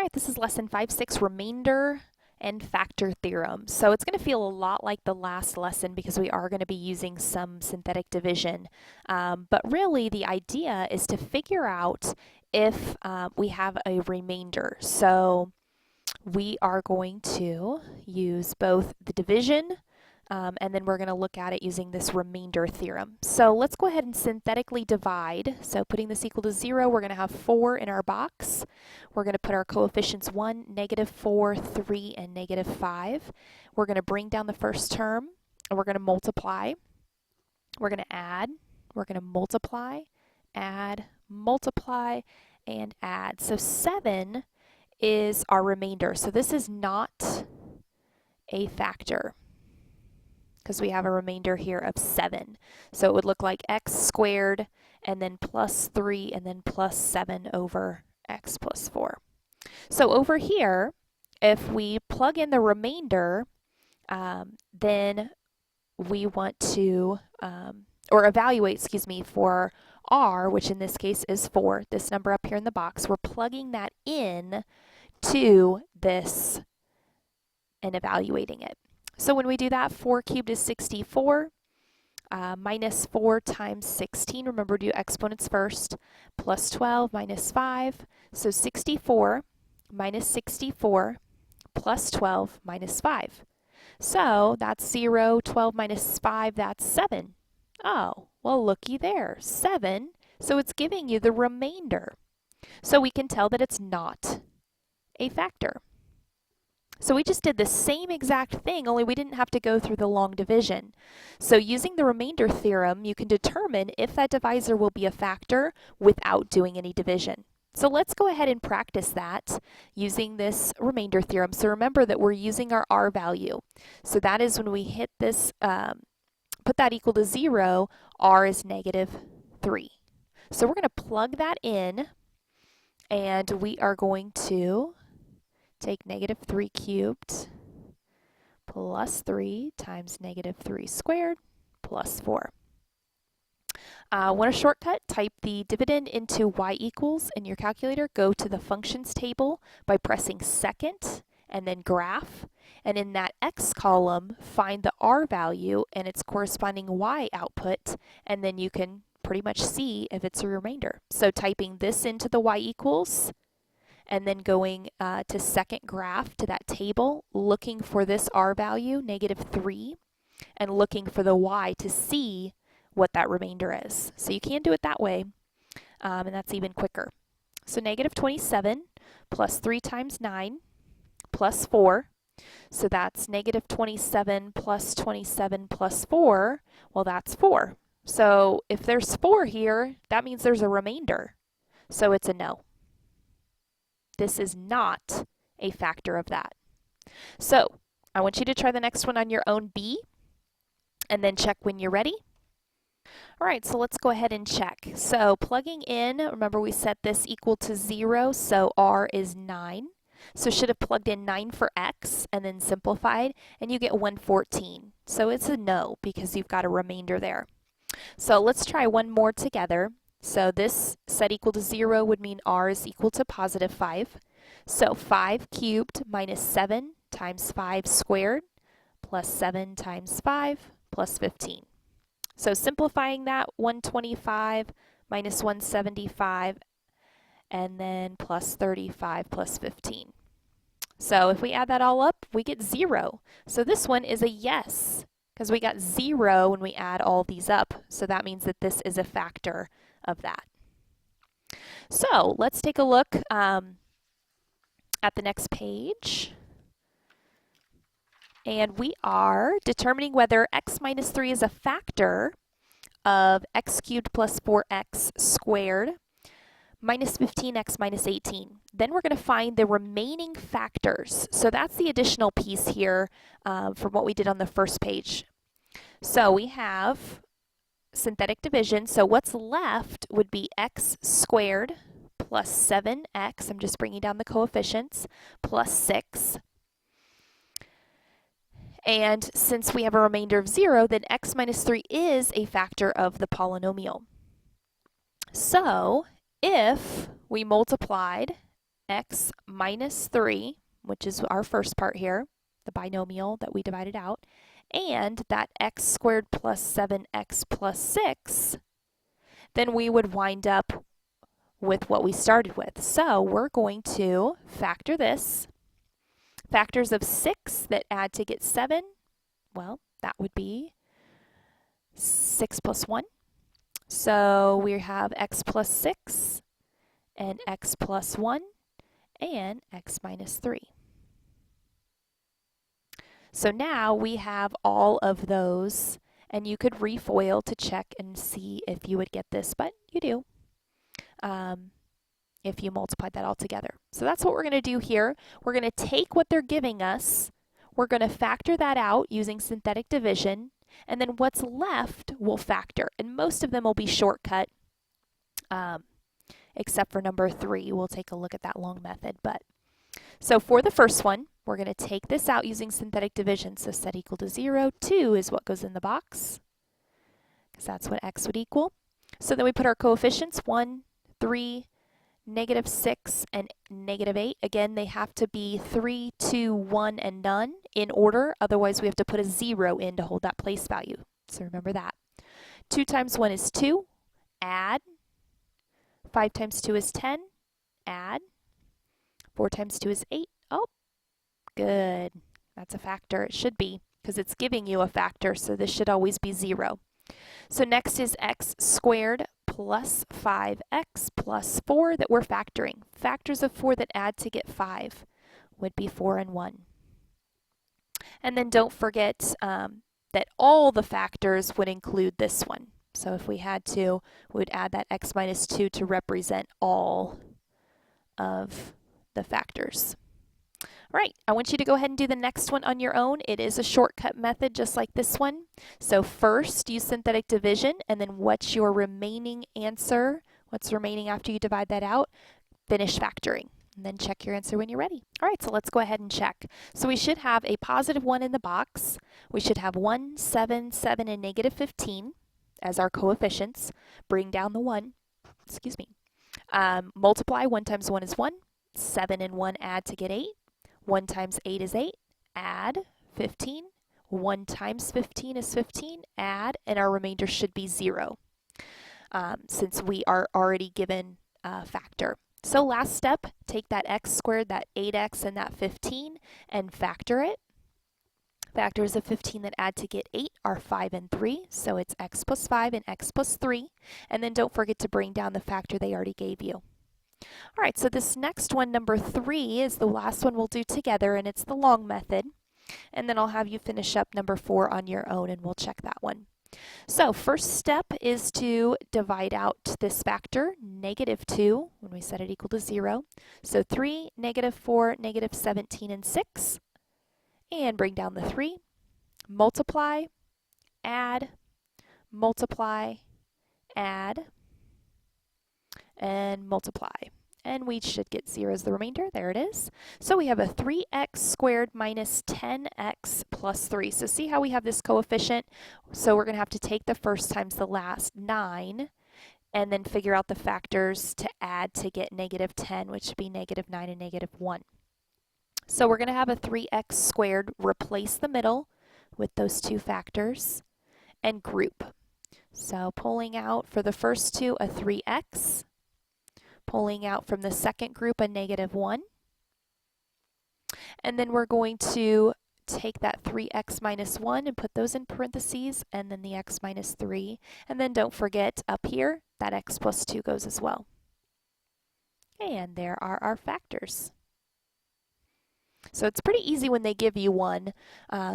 right, this is lesson 5-6, remainder and factor theorem. So it's going to feel a lot like the last lesson because we are going to be using some synthetic division. But really the idea is to figure out if we have a remainder. So we are going to use both the division and then we're going to look at it using this remainder theorem. So let's go ahead and synthetically divide. So putting this equal to 0, we're going to have 4 in our box. We're going to put our coefficients 1, -4, 3, and -5. We're going to bring down the first term, and we're going to multiply. We're going to add. We're going to multiply, add, multiply, and add. So 7 is our remainder. So this is not a factor, because we have a remainder here of 7. So it would look like x squared and then plus 3 and then plus 7 over x plus 4. So over here, if we plug in the remainder, then we want to, or evaluate, excuse me, for r, which in this case is 4, this number up here in the box, we're plugging that in to this and evaluating it. So when we do that, 4 cubed is 64, minus 4 times 16, remember do exponents first, plus 12 minus 5, so 64 minus 64 plus 12 minus 5. So that's 0, 12 minus 5, that's 7. Oh, well looky there, 7, so it's giving you the remainder. So we can tell that it's not a factor. So we just did the same exact thing, only we didn't have to go through the long division. So using the remainder theorem, you can determine if that divisor will be a factor without doing any division. So let's go ahead and practice that using this remainder theorem. So remember that we're using our r value. So that is when we hit this, put that equal to 0, r is -3. So we're going to plug that in, and we are going to take -3 cubed plus 3 times -3 squared plus 4. Want a shortcut? Type the dividend into y equals in your calculator. Go to the functions table by pressing second and then graph. And in that x column, find the r value and its corresponding y output. And then you can pretty much see if it's a remainder. So typing this into the y equals, and then going to second graph to that table, looking for this r value, -3, and looking for the y to see what that remainder is. So you can do it that way, and that's even quicker. So -27 plus 3 times 9 plus 4. So that's -27 plus 27 plus 4. Well, that's 4. So if there's 4 here, that means there's a remainder. So it's a no. This is not a factor of that. So I want you to try the next one on your own B, and then check when you're ready. All right, so let's go ahead and check. So plugging in, remember we set this equal to 0, so r is 9. So should have plugged in 9 for x and then simplified, and you get 114. So it's a no because you've got a remainder there. So let's try one more together. So this set equal to 0 would mean r is equal to +5. So 5 cubed minus 7 times 5 squared plus 7 times 5 plus 15. So simplifying that, 125 minus 175 and then plus 35 plus 15. So if we add that all up, we get 0. So this one is a yes, because we got 0 when we add all these up. So that means that this is a factor of that. So let's take a look at the next page. And we are determining whether x minus 3 is a factor of x cubed plus 4x squared minus 15x minus 18. Then we're going to find the remaining factors. So that's the additional piece here from what we did on the first page. So we have synthetic division, so what's left would be x squared plus 7x, I'm just bringing down the coefficients, plus 6. And since we have a remainder of 0, then x minus 3 is a factor of the polynomial. So if we multiplied x minus 3, which is our first part here, the binomial that we divided out, and that x squared plus 7x plus 6, then we would wind up with what we started with. So we're going to factor this. Factors of 6 that add to get 7, well, that would be 6 plus 1. So we have x plus 6 and x plus 1 and x minus 3. So now we have all of those, and you could refoil to check and see if you would get this, but you do if you multiplied that all together. So that's what we're going to do here. We're going to take what they're giving us, we're going to factor that out using synthetic division, and then what's left we'll factor. And most of them will be shortcut, except for number 3. We'll take a look at that long method. So for the first one, we're going to take this out using synthetic division. So set equal to 0, 2 is what goes in the box, because that's what x would equal. So then we put our coefficients, 1, 3, negative 6, and negative 8. Again, they have to be 3, 2, 1, and none in order. Otherwise, we have to put a 0 in to hold that place value. So remember that. 2 times 1 is 2. Add. 5 times 2 is 10. Add. 4 times 2 is 8. Oh, good. That's a factor. It should be, because it's giving you a factor, so this should always be 0. So next is x squared plus 5x plus 4 that we're factoring. Factors of 4 that add to get 5 would be 4 and 1. And then don't forget that all the factors would include this one. So if we had to, we would add that x minus 2 to represent all of the factors. All right, I want you to go ahead and do the next one on your own. It is a shortcut method just like this one. So first use synthetic division, and then what's your remaining answer? What's remaining after you divide that out? Finish factoring, and then check your answer when you're ready. All right, so let's go ahead and check. So we should have a positive 1 in the box. We should have 1, 7, 7, and negative 15 as our coefficients. Bring down the 1. Excuse me. Multiply. 1 times 1 is 1. 7 and 1 add to get 8. 1 times 8 is 8, add 15. 1 times 15 is 15, add, and our remainder should be 0 since we are already given a factor. So last step, take that x squared, that 8x, and that 15, and factor it. Factors of 15 that add to get 8 are 5 and 3, so it's x plus 5 and x plus 3. And then don't forget to bring down the factor they already gave you. All right, so this next one, number 3, is the last one we'll do together, and it's the long method. And then I'll have you finish up number 4 on your own, and we'll check that one. So first step is to divide out this factor, negative 2, when we set it equal to 0. So 3, negative 4, negative 17, and 6. And bring down the 3. Multiply, add, multiply, add, and multiply. And we should get 0 as the remainder. There it is. So we have a 3x squared minus 10x plus 3. So see how we have this coefficient? So we're going to have to take the first times the last, 9, and then figure out the factors to add to get negative 10, which would be negative 9 and negative 1. So we're going to have a 3x squared, replace the middle with those two factors, and group. So pulling out for the first two a 3x, pulling out from the second group a negative 1. And then we're going to take that 3x minus 1 and put those in parentheses, and then the x minus 3. And then don't forget up here, that x plus 2 goes as well. And there are our factors. So it's pretty easy when they give you one.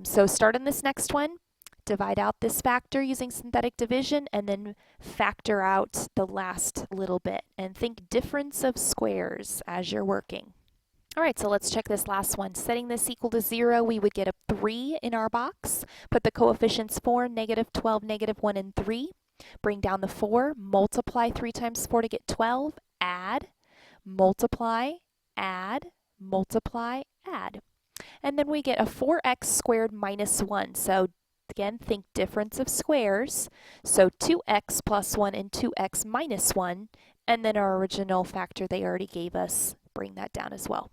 So start on this next one. Divide out this factor using synthetic division, and then factor out the last little bit. And think difference of squares as you're working. All right, so let's check this last one. Setting this equal to 0, we would get a 3 in our box. Put the coefficients 4, negative 12, negative 1, and 3. Bring down the 4. Multiply 3 times 4 to get 12. Add. Multiply. Add. Multiply. Add. And then we get a 4x squared minus 1. So again, think difference of squares. So 2x plus 1 and 2x minus 1. And then our original factor they already gave us, bring that down as well.